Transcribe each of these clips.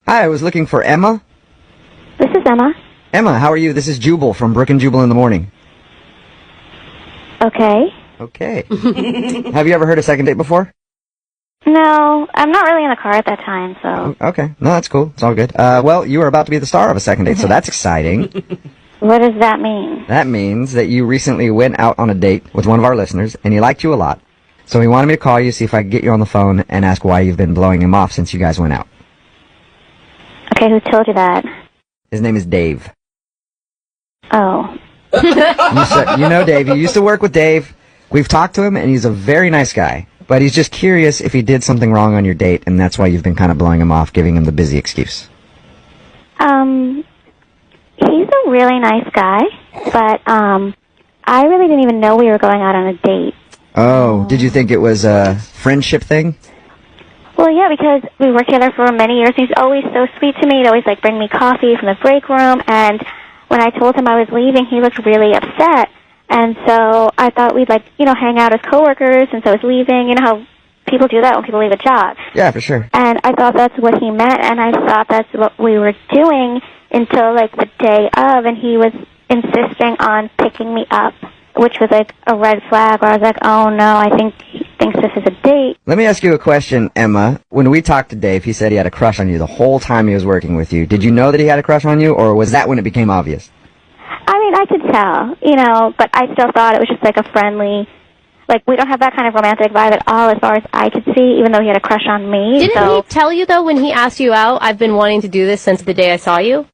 Hi, I was looking for Emma. This is Emma. Emma, how are you? This is Jubal from Brook and Jubal in the Morning. Okay. Okay. Have you ever heard of Second Date before? No, I'm not really in the car at that time, so... Okay. No, that's cool. It's all good. Well, you are about to be the star of a Second Date, so that's exciting. What does that mean? That means that you recently went out on a date with one of our listeners, and he liked you a lot. So he wanted me to call you, see if I could get you on the phone, and ask why you've been blowing him off since you guys went out. Okay, who told you that? His name is Dave. Oh. You know Dave. You used to work with Dave. We've talked to him, and he's a very nice guy. But he's just curious if he did something wrong on your date, and that's why you've been kind of blowing him off, giving him the busy excuse. He's a really nice guy, but, I really didn't even know we were going out on a date. Oh, did you think it was a friendship thing? Well, yeah, because we worked together for many years. He's always so sweet to me. He'd always, bring me coffee from the break room, and when I told him I was leaving, he looked really upset. And so I thought we'd, hang out as coworkers, and so I was leaving. You know how people do that when people leave a job. Yeah, for sure. And I thought that's what he meant, and I thought that's what we were doing until, the day of, and he was insisting on picking me up, which was, a red flag, where I was like, oh, no, I think he thinks this is a date. Let me ask you a question, Emma. When we talked to Dave, he said he had a crush on you the whole time he was working with you. Did you know that he had a crush on you, or was that when it became obvious? I mean, I could tell, but I still thought it was just, a friendly... we don't have that kind of romantic vibe at all as far as I could see, even though he had a crush on me. Didn't he tell you, though, when he asked you out, I've been wanting to do this since the day I saw you?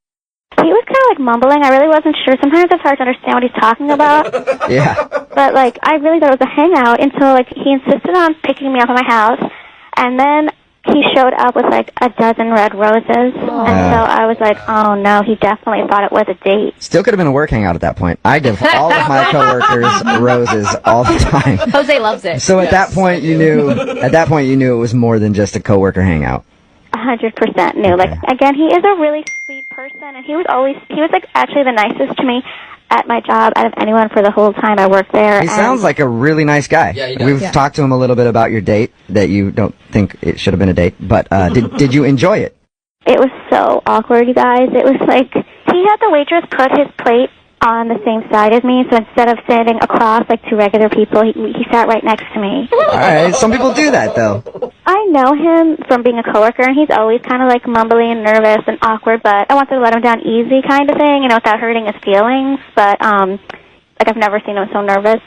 He was kind of, mumbling. I really wasn't sure. Sometimes it's hard to understand what he's talking about. Yeah. But, I really thought it was a hangout until, he insisted on picking me up at my house. And then he showed up with, a dozen red roses. Aww. And so I was like, oh, no, he definitely thought it was a date. Still could have been a work hangout at that point. I give all of my coworkers roses all the time. Jose loves it. So at that point you knew it was more than just a coworker hangout. 100% knew. Okay. Again, he is a really sweet person, and he was actually the nicest to me at my job out of anyone for the whole time I worked there. He sounds like a really nice guy. Yeah, he does. We've talked to him a little bit about your date, that you don't think it should have been a date, but did you enjoy it? It was so awkward, you guys. It was he had the waitress put his plate on the same side as me, so instead of sitting across two regular people, he sat right next to me. All right, some people do that, though. I know him from being a coworker, and he's always kind of mumbly and nervous and awkward, but I wanted to let him down easy kind of thing, without hurting his feelings, but, I've never seen him so nervous.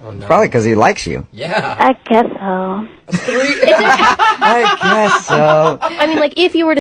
Oh, no. Probably because he likes you. Yeah. I guess so. I guess so. I mean, if you were to